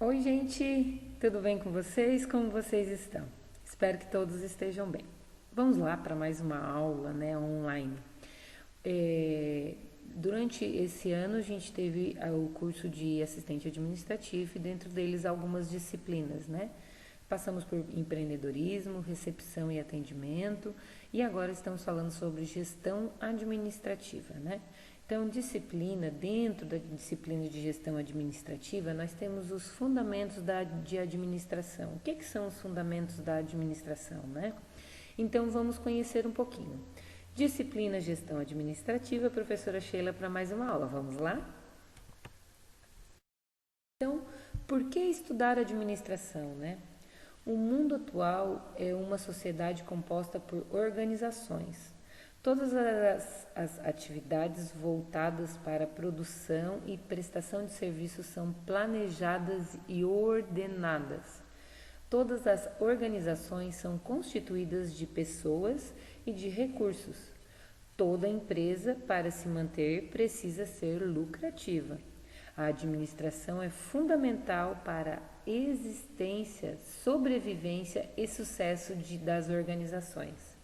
Oi, gente, tudo bem com vocês? Como vocês estão? Espero que todos estejam bem. Vamos lá para mais uma aula, né, online. Durante esse ano a gente teve o curso de assistente administrativo e dentro deles algumas disciplinas, né? Passamos por empreendedorismo, recepção e atendimento e agora estamos falando sobre gestão administrativa, né? Então, disciplina, dentro da disciplina de gestão administrativa, nós temos os fundamentos de administração. O que são os fundamentos da administração, né? Então, vamos conhecer um pouquinho. Disciplina Gestão Administrativa, professora Sheila, para mais uma aula. Vamos lá? Então, por que estudar administração, né? O mundo atual é uma sociedade composta por organizações. Todas as atividades voltadas para a produção e prestação de serviços são planejadas e ordenadas. Todas as organizações são constituídas de pessoas e de recursos. Toda empresa, para se manter, precisa ser lucrativa. A administração é fundamental para a existência, sobrevivência e sucesso das organizações.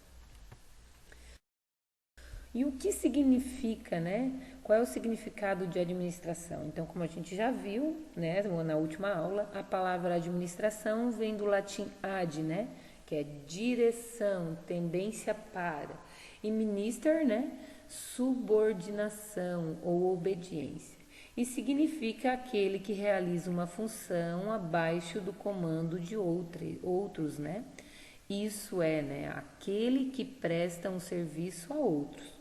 E o que significa, né? Qual é o significado de administração? Então, como a gente já viu, né, na última aula, a palavra administração vem do latim ad, né, que é direção, tendência para, e minister, né, subordinação ou obediência. E significa aquele que realiza uma função abaixo do comando de outros, né? Isso é, né, aquele que presta um serviço a outros.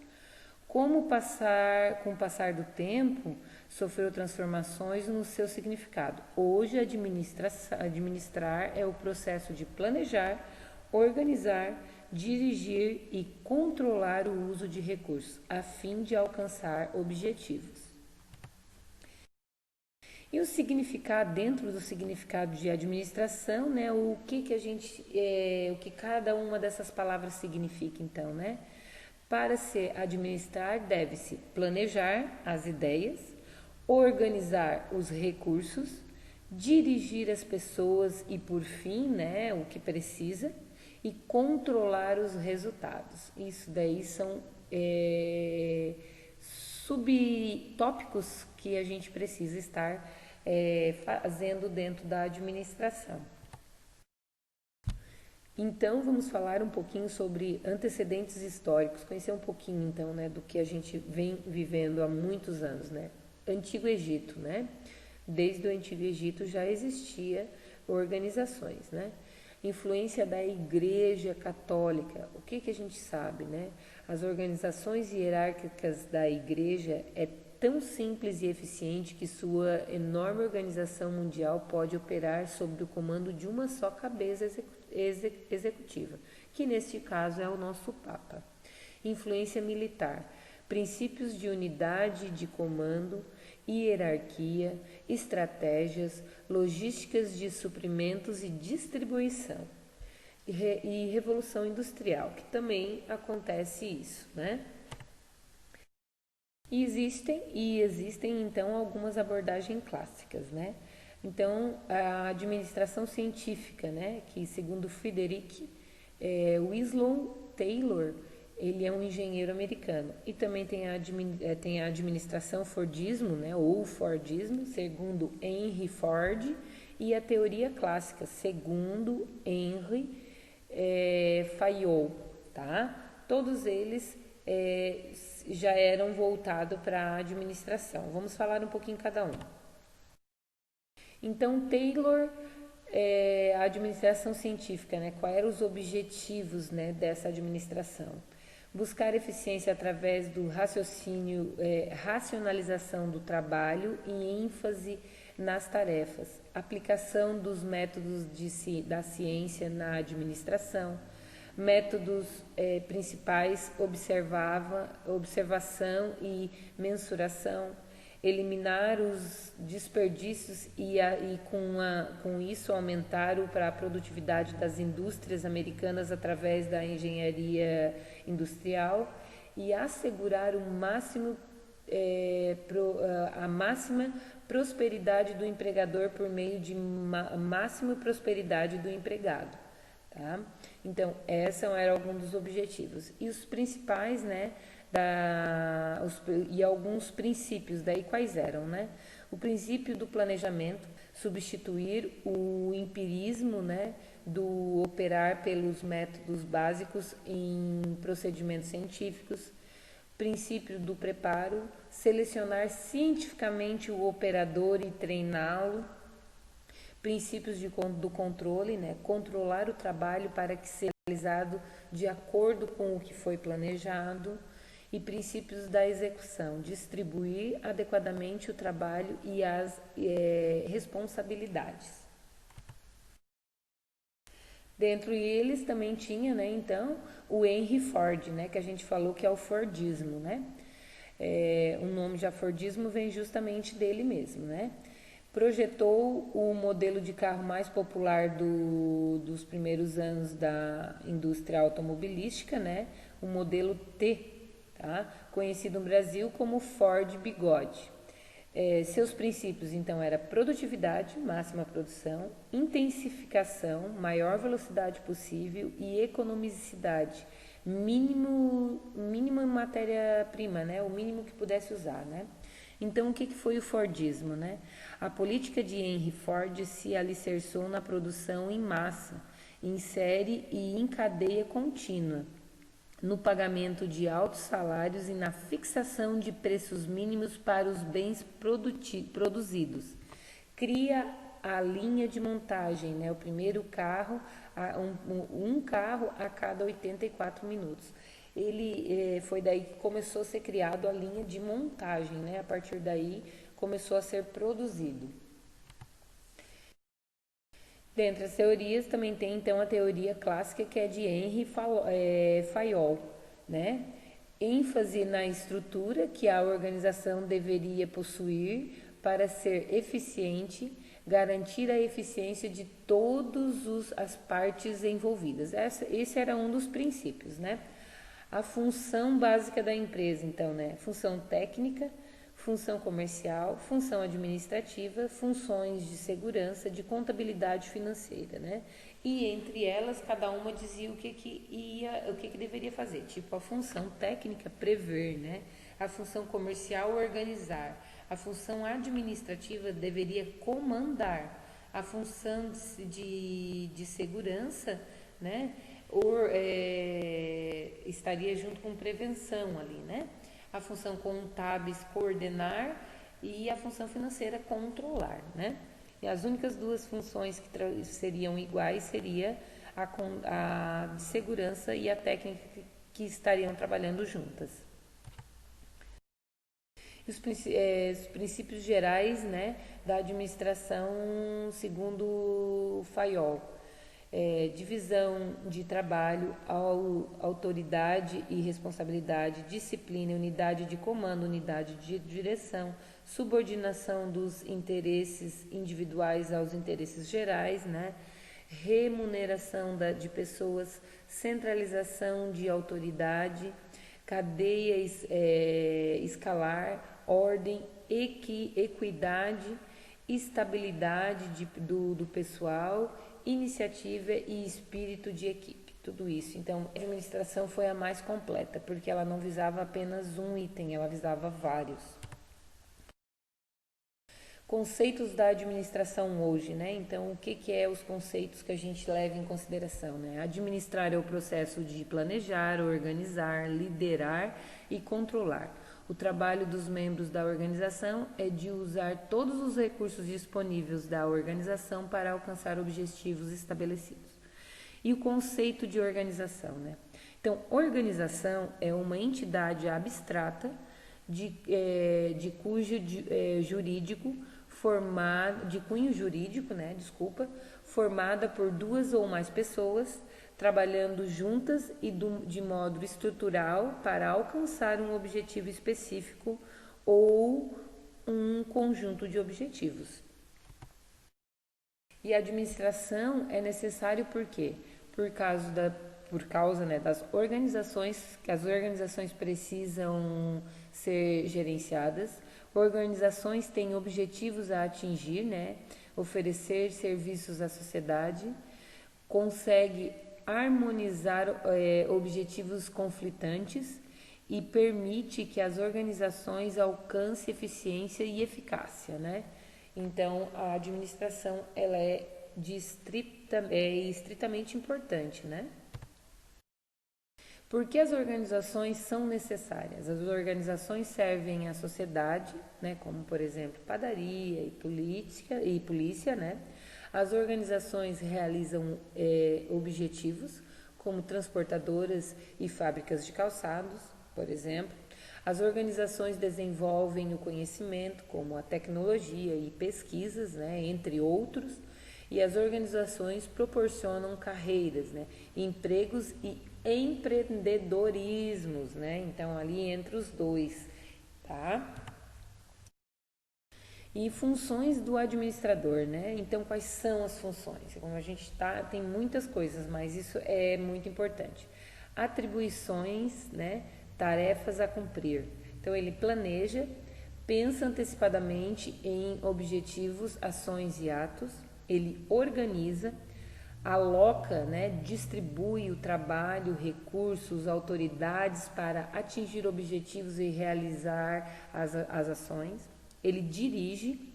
Com o passar do tempo, sofreu transformações no seu significado. Hoje, administrar é o processo de planejar, organizar, dirigir e controlar o uso de recursos, a fim de alcançar objetivos. E o significado, dentro do significado de administração, né, o que cada uma dessas palavras significa, então, né? Para se administrar, deve-se planejar as ideias, organizar os recursos, dirigir as pessoas e, por fim, né, o que precisa, e controlar os resultados. Isso daí são subtópicos que a gente precisa estar fazendo dentro da administração. Então, vamos falar um pouquinho sobre antecedentes históricos, conhecer um pouquinho, então, né, do que a gente vem vivendo há muitos anos, né? Antigo Egito, né? Desde o Antigo Egito já existia organizações, né? Influência da Igreja Católica. O que a gente sabe, né? As organizações hierárquicas da Igreja é tão simples e eficiente que sua enorme organização mundial pode operar sob o comando de uma só cabeça executiva, que neste caso é o nosso Papa. Influência militar, princípios de unidade de comando, hierarquia, estratégias, logísticas de suprimentos e distribuição. E revolução industrial, que também acontece isso, né? E existem então algumas abordagens clássicas, né? Então, a administração científica, né, que segundo Frederick Winslow Taylor, ele é um engenheiro americano. E também tem a administração Fordismo, né, ou Fordismo, segundo Henry Ford, e a teoria clássica, segundo Henry Fayol, tá? Todos eles já eram voltados para a administração. Vamos falar um pouquinho cada um. Então, Taylor, a administração científica, né? Quais eram os objetivos, né, dessa administração? Buscar eficiência através do raciocínio, racionalização do trabalho e ênfase nas tarefas, aplicação dos métodos da ciência na administração, métodos principais, observação e mensuração, eliminar os desperdícios e com isso aumentar a produtividade das indústrias americanas através da engenharia industrial e assegurar a máxima prosperidade do empregador por meio de máxima prosperidade do empregado. Tá? Então, esses eram alguns dos objetivos. E os principais, né, e alguns princípios, daí quais eram, né? O princípio do planejamento, substituir o empirismo, né, do operar pelos métodos básicos em procedimentos científicos. Princípio do preparo, selecionar cientificamente o operador e treiná-lo. Princípios do controle, né? Controlar o trabalho para que seja realizado de acordo com o que foi planejado. E princípios da execução, distribuir adequadamente o trabalho e as responsabilidades. Dentro deles também tinha, né, então, o Henry Ford, né, que a gente falou que é o Fordismo, né? O nome já Fordismo vem justamente dele mesmo, né? Projetou o modelo de carro mais popular dos primeiros anos da indústria automobilística, né? O modelo T, tá? Conhecido no Brasil como Ford Bigode. Seus princípios, então, era produtividade, máxima produção, intensificação, maior velocidade possível e economicidade, mínima matéria-prima, né? O mínimo que pudesse usar, né? Então, o que foi o Fordismo, né? A política de Henry Ford se alicerçou na produção em massa, em série e em cadeia contínua, no pagamento de altos salários e na fixação de preços mínimos para os bens produzidos. Cria a linha de montagem, né? O primeiro carro, um carro a cada 84 minutos. Ele foi daí que começou a ser criado a linha de montagem, né? A partir daí começou a ser produzido. Dentre as teorias também tem então a teoria clássica que é de Henry Fayol, né? ênfase na estrutura que a organização deveria possuir para ser eficiente, garantir a eficiência de todas as partes envolvidas. Esse era um dos princípios, né? A função básica da empresa, então, né? Função técnica, função comercial, função administrativa, funções de segurança, de contabilidade financeira, né? E entre elas, cada uma dizia o que deveria fazer. Tipo, a função técnica, prever, né? A função comercial, organizar. A função administrativa deveria comandar. A função de segurança, né? Estaria junto com prevenção ali, né? A função contábeis, coordenar, e a função financeira, controlar, né? E as únicas duas funções que seriam iguais seria a de segurança e a técnica que estariam trabalhando juntas. Os princípios gerais, né, da administração segundo Fayol. Divisão de trabalho, autoridade e responsabilidade, disciplina, unidade de comando, unidade de direção, subordinação dos interesses individuais aos interesses gerais, né? Remuneração de pessoas, centralização de autoridade, cadeia escalar, ordem, equidade, estabilidade do pessoal, iniciativa e espírito de equipe, tudo isso. Então, a administração foi a mais completa, porque ela não visava apenas um item, ela visava vários. Conceitos da administração hoje, né? Então, o que é os conceitos que a gente leva em consideração, né? Administrar é o processo de planejar, organizar, liderar e controlar. O trabalho dos membros da organização é de usar todos os recursos disponíveis da organização para alcançar objetivos estabelecidos. E o conceito de organização, né? Então, organização é uma entidade abstrata de cunho jurídico, né? Formada por duas ou mais pessoas trabalhando juntas e de modo estrutural para alcançar um objetivo específico ou um conjunto de objetivos. E a administração é necessário por quê? Por causa, né, das organizações, que as organizações precisam ser gerenciadas, Organizações têm objetivos a atingir, né? Oferecer serviços à sociedade, consegue harmonizar objetivos conflitantes e permite que as organizações alcancem eficiência e eficácia, né? Então, a administração ela é estritamente importante, né? Porque as organizações são necessárias. As organizações servem à sociedade, né, como por exemplo padaria e polícia, né? As organizações realizam objetivos, como transportadoras e fábricas de calçados, por exemplo. As organizações desenvolvem o conhecimento, como a tecnologia e pesquisas, né, entre outros. E as organizações proporcionam carreiras, né, empregos e empreendedorismos, né? Então ali entre os dois, tá? E funções do administrador, né? Então quais são as funções? Como a gente tem muitas coisas, mas isso é muito importante. Atribuições, né? Tarefas a cumprir. Então ele planeja, pensa antecipadamente em objetivos, ações e atos. Ele organiza, aloca, né, distribui o trabalho, recursos, autoridades para atingir objetivos e realizar as ações. Ele dirige,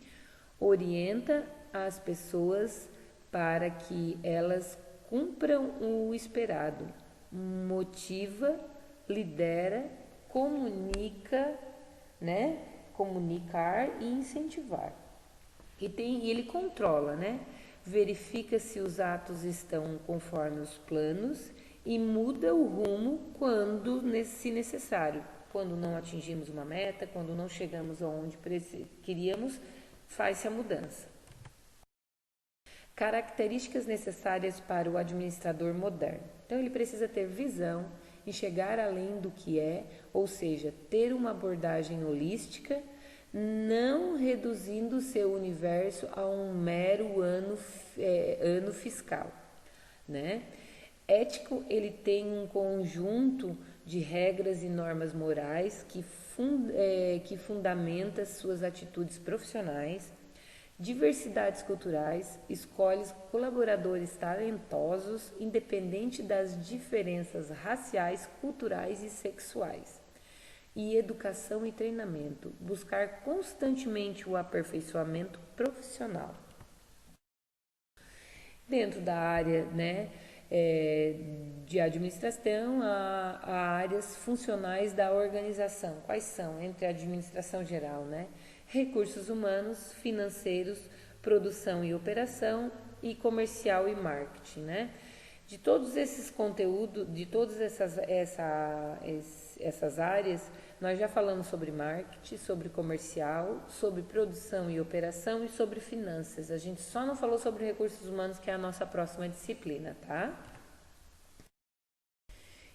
orienta as pessoas para que elas cumpram o esperado, motiva, lidera, comunica, né, comunicar e incentivar. E ele controla, né? Verifica se os atos estão conforme os planos e muda o rumo quando se necessário. Quando não atingimos uma meta, quando não chegamos aonde queríamos, faz-se a mudança. Características necessárias para o administrador moderno. Então ele precisa ter visão, enxergar além do que é, ou seja, ter uma abordagem holística, não reduzindo seu universo a um mero ano fiscal, né? Ético, ele tem um conjunto de regras e normas morais que fundamenta suas atitudes profissionais. Diversidades culturais, escolhe colaboradores talentosos, independente das diferenças raciais, culturais e sexuais. E educação e treinamento, buscar constantemente o aperfeiçoamento profissional. Dentro da área, né, de administração, há áreas funcionais da organização. Quais são? Entre a administração geral, né? Recursos humanos, financeiros, produção e operação e comercial e marketing, né? De todos esses conteúdos, de todas essas áreas, nós já falamos sobre marketing, sobre comercial, sobre produção e operação e sobre finanças. A gente só não falou sobre recursos humanos, que é a nossa próxima disciplina, tá?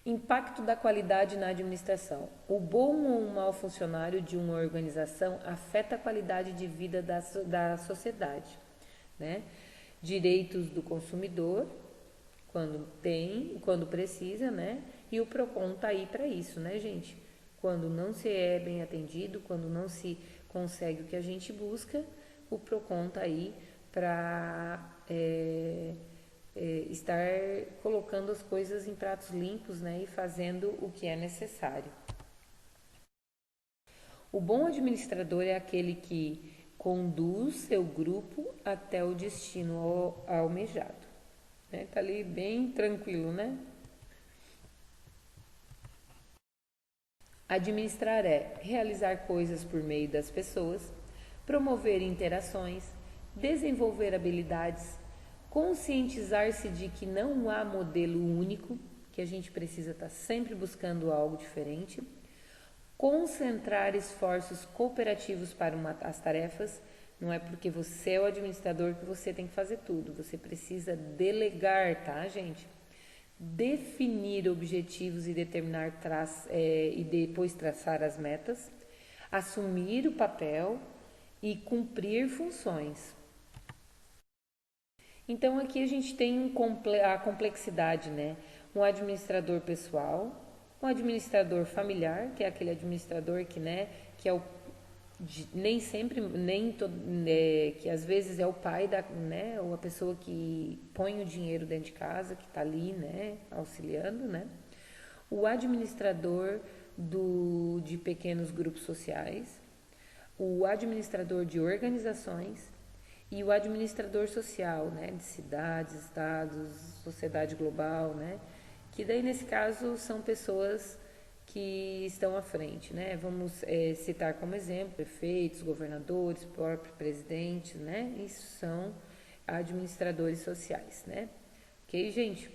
Impacto da qualidade na administração. O bom ou o mau funcionário de uma organização afeta a qualidade de vida da sociedade, né? Direitos do consumidor, quando precisa, né? E o PROCON tá aí para isso, né, gente? Quando não se é bem atendido, quando não se consegue o que a gente busca, o PROCON tá aí para estar colocando as coisas em pratos limpos, né? E fazendo o que é necessário. O bom administrador é aquele que conduz seu grupo até o destino almejado. Né? Tá ali bem tranquilo, né? Administrar é realizar coisas por meio das pessoas, promover interações, desenvolver habilidades, conscientizar-se de que não há modelo único, que a gente precisa estar sempre buscando algo diferente, concentrar esforços cooperativos para as tarefas. Não é porque você é o administrador que você tem que fazer tudo, você precisa delegar, tá, gente? Definir objetivos e determinar e depois traçar as metas, assumir o papel e cumprir funções. Então aqui a gente tem a complexidade, né? Um administrador pessoal, um administrador familiar, que é aquele administrador que, né, que é nem sempre, que às vezes é o pai né, ou a pessoa que põe o dinheiro dentro de casa, que está ali, né, auxiliando, né? O administrador de pequenos grupos sociais, o administrador de organizações e o administrador social, né, de cidades, estados, sociedade global, né, que daí nesse caso são pessoas que estão à frente, né, vamos citar como exemplo prefeitos, governadores, próprio presidente, né, isso são administradores sociais, né, ok, gente?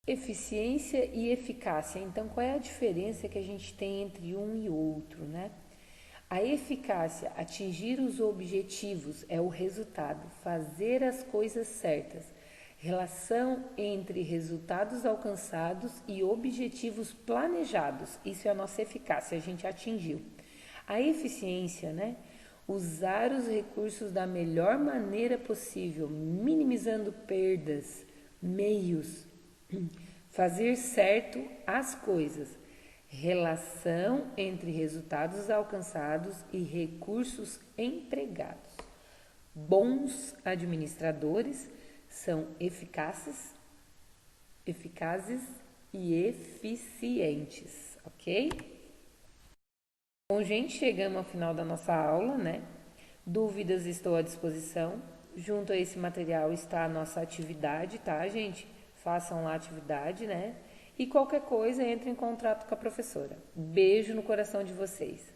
Eficiência e eficácia. Então, qual é a diferença que a gente tem entre um e outro, né? A eficácia, atingir os objetivos, é o resultado, fazer as coisas certas. Relação entre resultados alcançados e objetivos planejados. Isso é a nossa eficácia, a gente atingiu. A eficiência, né? Usar os recursos da melhor maneira possível, minimizando perdas, meios, fazer certo as coisas. Relação entre resultados alcançados e recursos empregados. Bons administradores são eficazes e eficientes, ok? Bom, gente, chegamos ao final da nossa aula, né? Dúvidas, estou à disposição. Junto a esse material está a nossa atividade, tá, gente? Façam lá a atividade, né? E qualquer coisa, entre em contato com a professora. Beijo no coração de vocês.